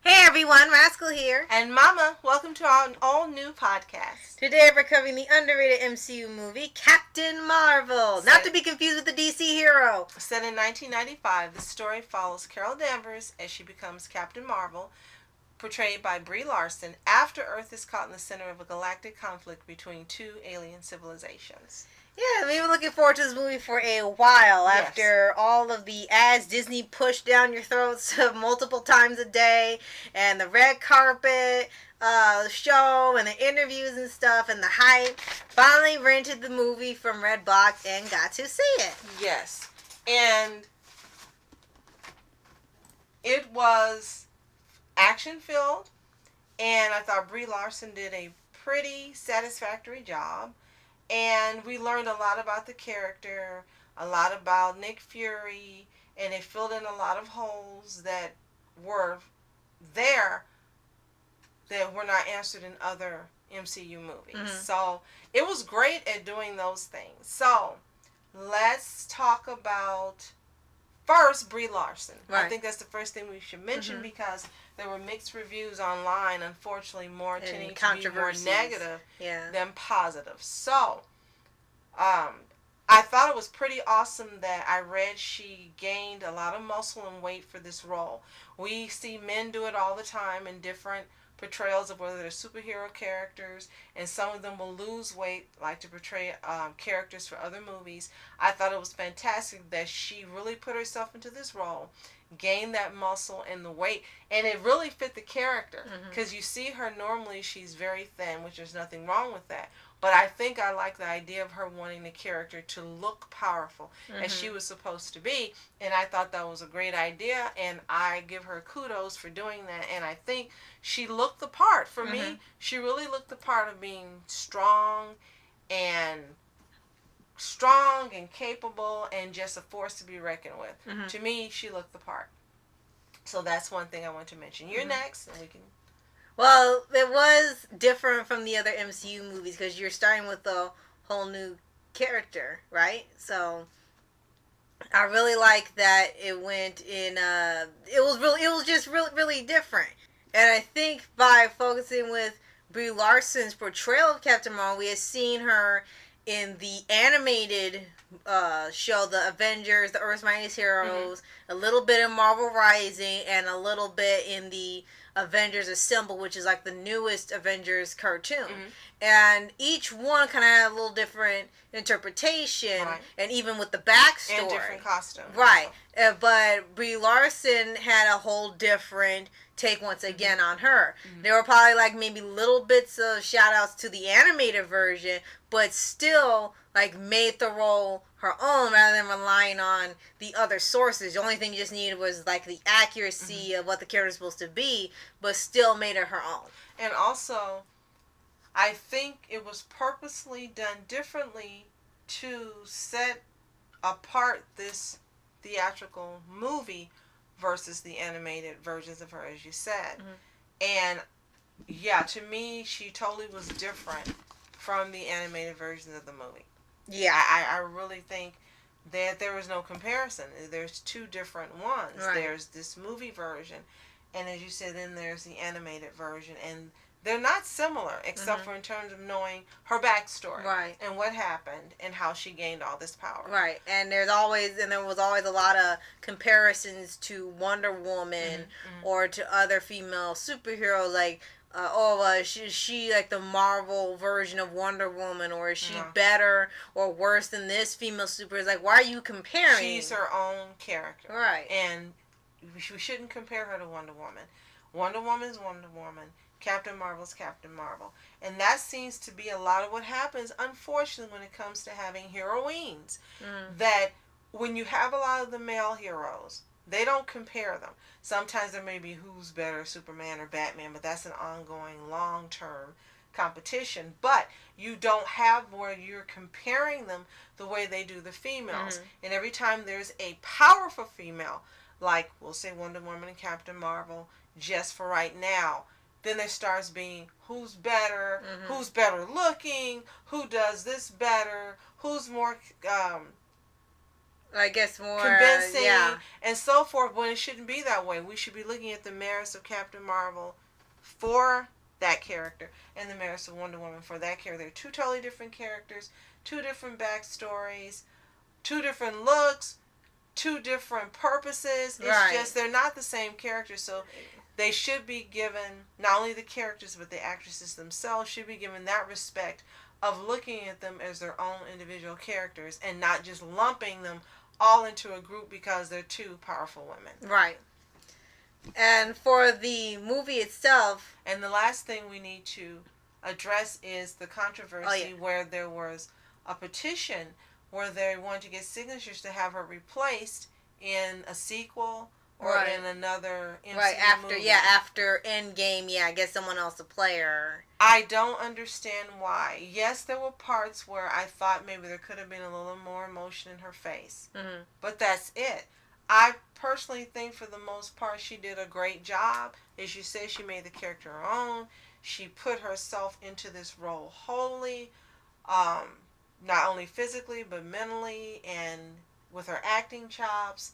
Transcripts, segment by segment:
Hey everyone, Rascal here. And Mama, welcome to our all-new podcast. Today we're covering the underrated MCU movie, Captain Marvel. Not to be confused with the DC hero. Set in 1995, the story follows Carol Danvers as she becomes Captain Marvel, portrayed by Brie Larson, after Earth is caught in the center of a galactic conflict between two alien civilizations. Yeah, we've been looking forward to this movie for a while after all of the ads Disney pushed down your throats multiple times a day, and the red carpet show, and the interviews and stuff, and the hype. Finally rented the movie from Redbox and got to see it. Yes. And it was action-filled, and I thought Brie Larson did a pretty satisfactory job. And we learned a lot about the character, a lot about Nick Fury, and it filled in a lot of holes that were there that were not answered in other MCU movies. Mm-hmm. So it was great at doing those things. So let's talk about first Brie Larson. Right. I think that's the first thing we should mention, mm-hmm. because there were mixed reviews online, unfortunately, more tending to be more negative than positive. So, I thought it was pretty awesome that I read she gained a lot of muscle and weight for this role. We see men do it all the time in different portrayals of whether they're superhero characters, and some of them will lose weight, like to portray characters for other movies. I thought it was fantastic that she really put herself into this role, gained that muscle and the weight, and it really fit the character, because you see her normally, she's very thin, which there's nothing wrong with that. But I think I like the idea of her wanting the character to look powerful, as she was supposed to be. And I thought that was a great idea, and I give her kudos for doing that. And I think she looked the part. For me, she really looked the part of being strong and capable and just a force to be reckoned with. To me, she looked the part. So that's one thing I want to mention. You're next, and we can... Well, it was different from the other MCU movies because you're starting with a whole new character, right? So I really like that it went in. It was just really different, and I think by focusing with Brie Larson's portrayal of Captain Marvel, we had seen her in the animated show, The Avengers, The Earth's Mightiest Heroes, a little bit in Marvel Rising, and a little bit in the Avengers Assemble, which is like the newest Avengers cartoon. And each one kind of had a little different interpretation, and even with the backstory. And different costumes. Right. But Brie Larson had a whole different take once again on her. There were probably like maybe little bits of shout outs to the animated version, but still like made the role her own rather than relying on the other sources. The only thing you just needed was like the accuracy of what the character is supposed to be, but still made it her own. And also, I think it was purposely done differently to set apart this theatrical movie versus the animated versions of her, as you said. And yeah, to me, she totally was different from the animated versions of the movie. Yeah, I really think that there was no comparison. There's two different ones. There's this movie version, and as you said, then there's the animated version, and they're not similar except for in terms of knowing her backstory, and what happened, and how she gained all this power. And there was always a lot of comparisons to Wonder Woman or to other female superheroes, like. Is she like the Marvel version of Wonder Woman, or is she better or worse than this female super? It's like, why are you comparing? She's her own character. And we shouldn't compare her to Wonder Woman. Wonder Woman is Wonder Woman. Captain Marvel is Captain Marvel. And that seems to be a lot of what happens, unfortunately, when it comes to having heroines. That when you have a lot of the male heroes, they don't compare them. Sometimes there may be who's better, Superman or Batman, but that's an ongoing long-term competition. But you don't have where you're comparing them the way they do the females. And every time there's a powerful female, like we'll say Wonder Woman and Captain Marvel, just for right now, then there starts being who's better looking, who does this better, who's more I guess more convincing yeah. and so forth, when it shouldn't be that way. We should be looking at the merits of Captain Marvel for that character and the merits of Wonder Woman for that character. They're two totally different characters, two different backstories, two different looks, two different purposes. It's just they're not the same characters, so they should be given, not only the characters but the actresses themselves should be given that respect of looking at them as their own individual characters and not just lumping them all into a group because they're two powerful women. Right. And for the movie itself... And the last thing we need to address is the controversy where there was a petition where they wanted to get signatures to have her replaced in a sequel or in another MCU movie. After Endgame, I guess someone else to play her. I don't understand why. Yes, there were parts where I thought maybe there could have been a little more emotion in her face. Mm-hmm. But that's it. I personally think for the most part she did a great job. As you say, she made the character her own. She put herself into this role wholly, not only physically but mentally and with her acting chops.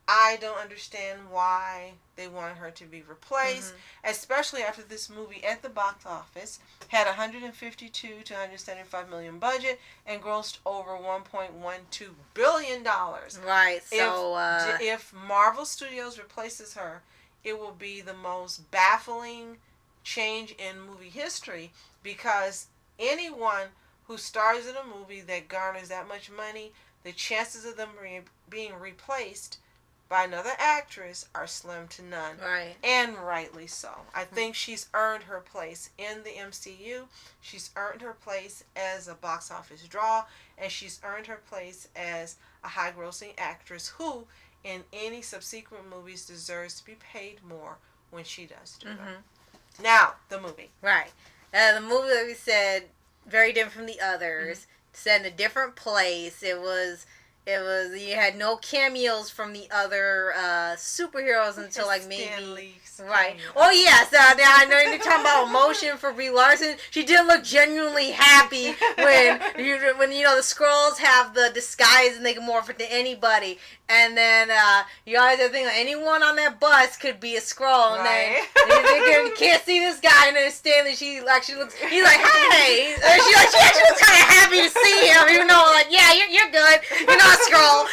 I don't understand why they wanted her to be replaced, especially after this movie at the box office had 152 to 175 million budget and grossed over 1.12 billion dollars. Right. So if Marvel Studios replaces her, it will be the most baffling change in movie history, because anyone who stars in a movie that garners that much money, the chances of them being replaced by another actress are slim to none. Right. And rightly so. I think she's earned her place in the MCU. She's earned her place as a box office draw. And she's earned her place as a high-grossing actress who, in any subsequent movies, deserves to be paid more when she does do them. Now, the movie. Right. The movie, like we said, very different from the others. Set in a different place. It was you had no cameos from the other superheroes until like maybe right. Oh yes, now I know you're talking about emotion for Brie Larson. She did look genuinely happy when the Skrulls have the disguise and they can morph into anybody. And then you always have to think like, anyone on that bus could be a Skrull, and then they can't see this guy, and then Stanley, she actually looks. He's like, hey, and she actually looks kind of happy to see him, even though like, yeah, you're good, you're not a Skrull.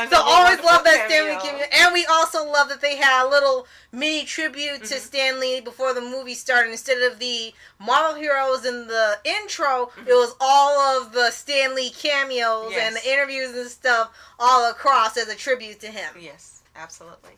So always love that Stanley cameo. And we also love that they had a little mini tribute to Stanley before the movie started. Instead of the Marvel heroes in the intro, it was all of the Stanley cameos and the interviews and stuff all across as a tribute to him. Yes, absolutely.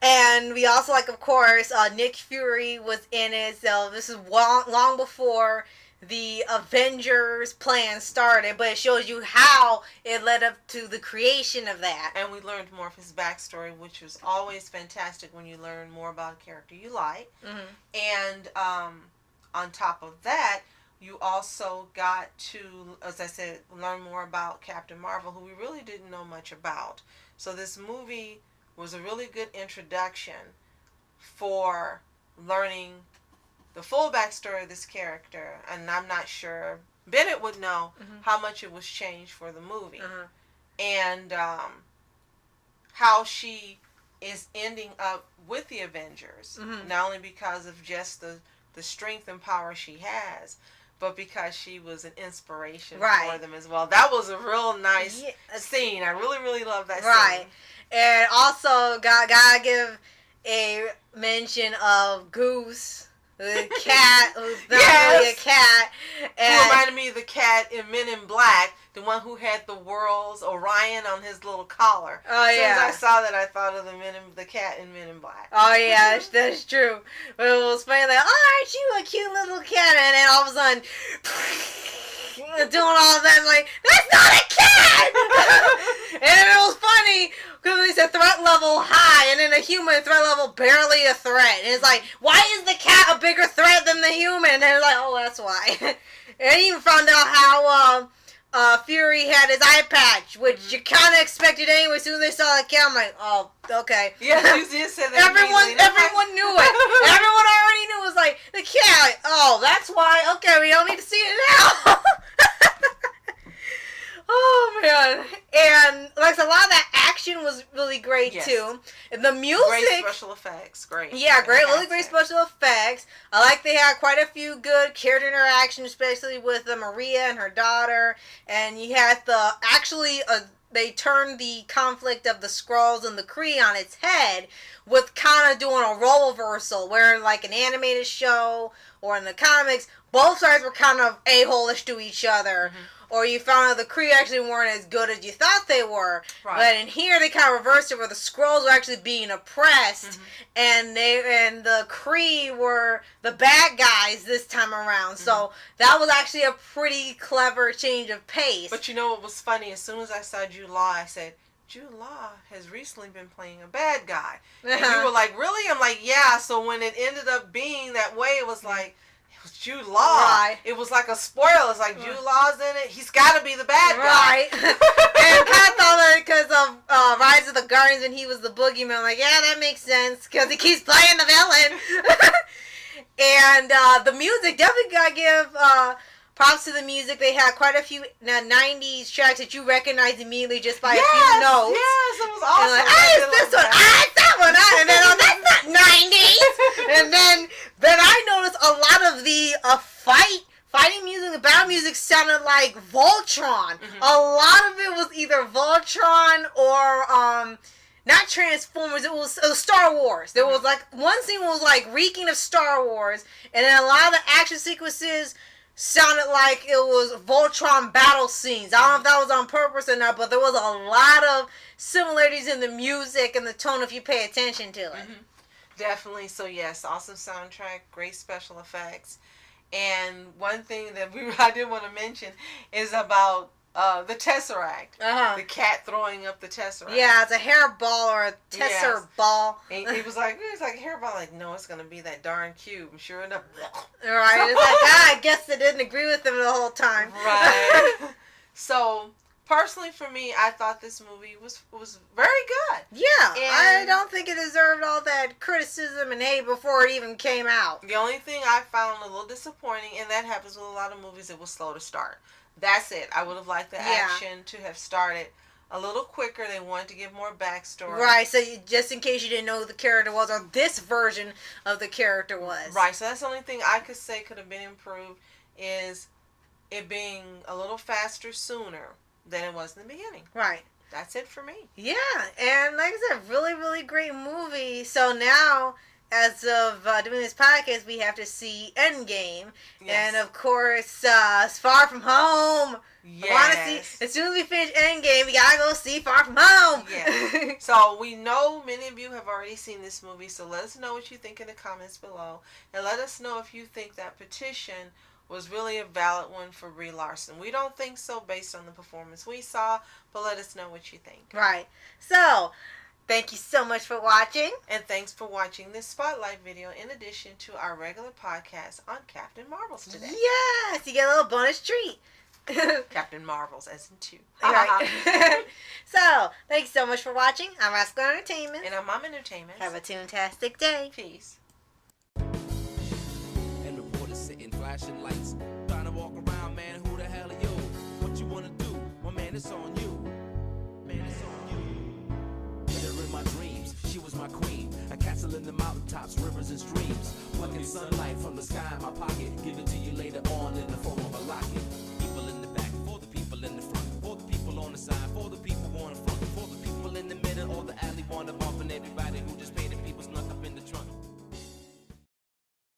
And we also of course, Nick Fury was in it. So this is long before the Avengers plan started, but it shows you how it led up to the creation of that. And we learned more of his backstory, which was always fantastic when you learn more about a character you like. And on top of that, you also got to, as I said, learn more about Captain Marvel, who we really didn't know much about. So this movie was a really good introduction for learning the full backstory of this character, and I'm not sure Bennett would know how much it was changed for the movie, and how she is ending up with the Avengers, not only because of just the strength and power she has, but because she was an inspiration for them as well. That was a real nice scene. I really, really love that scene. And also, gotta give a mention of Goose, the cat, who's not really a cat. And who reminded me of the cat in Men in Black, the one who had the world's Orion on his little collar. Oh, yeah. As soon as I saw that, I thought of the cat in Men in Black. Oh, yeah, that's true. But it was funny, like, oh, aren't you a cute little cat? And then all of a sudden, doing all that, like, that's not a cat! And it was funny, because they said threat level high, and then the human threat level barely a threat. And it's like, why is the cat a bigger threat than the human? And it's like, oh, that's why. And I even found out how Fury had his eye patch, which you kind of expected anyway. As soon as they saw the cat, I'm like, oh, okay. Yeah, you did say that. Everyone knew it. Everyone already knew. It was like, the cat, oh, that's why. Okay, we don't need to see it now. Oh man! And like a lot of that action was really great too. And the music, great special effects, great. Yeah, great, really great special effects. I like they had quite a few good character interactions, especially with Maria and her daughter. And you had they turned the conflict of the Skrulls and the Kree on its head with kind of doing a role reversal, where in like an animated show or in the comics, both sides were kind of a-hole-ish to each other. Mm-hmm. Or you found out the Kree actually weren't as good as you thought they were. Right. But in here, they kind of reversed it, where the Skrulls were actually being oppressed, and the Kree were the bad guys this time around. So that was actually a pretty clever change of pace. But you know what was funny? As soon as I saw Jude Law, I said, Jude Law has recently been playing a bad guy. And you were like, really? I'm like, yeah. So when it ended up being that way, it was like, Jude Law. Right. It was like a spoiler. It's like Jude Law's in it. He's got to be the bad guy. Right. And Pat thought that because of Rise of the Guardians and he was the boogeyman. I'm like, yeah, that makes sense because he keeps playing the villain. And the music, definitely got to give props to the music. They had quite a few 90s tracks that you recognize immediately just by a few notes. Yes, it was awesome. Like, it's this one, it's that one, and then, oh, that's not 90s. And then I noticed a lot of the fighting music, the battle music sounded like Voltron. A lot of it was either Voltron or not Transformers. It was Star Wars. There was like one scene was like reeking of Star Wars, and then a lot of the action sequences sounded like it was Voltron battle scenes. I don't know if that was on purpose or not, but there was a lot of similarities in the music and the tone if you pay attention to it. Definitely. So yes, awesome soundtrack, great special effects. And one thing that I did want to mention is about the Tesseract. The cat throwing up the Tesseract. Yeah, it's a hairball or a Tesseract ball. And he was like a hairball. Like, no, it's going to be that darn cube. And sure enough. Right. It's like, I guess they didn't agree with him the whole time. Right. So, personally for me, I thought this movie was very good. Yeah. And I don't think it deserved all that criticism and hate before it even came out. The only thing I found a little disappointing, and that happens with a lot of movies, it was slow to start. That's it. I would have liked the action to have started a little quicker. They wanted to give more backstory. Right, so just in case you didn't know who the character was, or this version of the character was. Right, so that's the only thing I could say could have been improved, is it being a little faster sooner than it was in the beginning. Right. That's it for me. Yeah, and like I said, really, really great movie. So now, as of doing this podcast, we have to see Endgame. Yes. And of course, Far From Home. Yes. I want to see, as soon as we finish Endgame, we gotta go see Far From Home. Yes. So we know many of you have already seen this movie, so let us know what you think in the comments below. And let us know if you think that petition was really a valid one for Brie Larson. We don't think so based on the performance we saw, but let us know what you think. Right. So, thank you so much for watching. And thanks for watching this Spotlight video in addition to our regular podcast on Captain Marvels today. Yes, you get a little bonus treat. Captain Marvels, as in 2. Right. So, thanks so much for watching. I'm Rascal Entertainment. And I'm Mom Entertainment. Have a toontastic day. Peace. And reporters sitting, flashing lights, trying to walk around, man, who the hell are you? What you wanna do? Well, man, it's on you. Man, it's on you. Get her in my dreams, she was my queen. A castle in the mountaintops, rivers and streams. Plucking sunlight from the sky in my pocket. Give it to you later on in the form of a locket.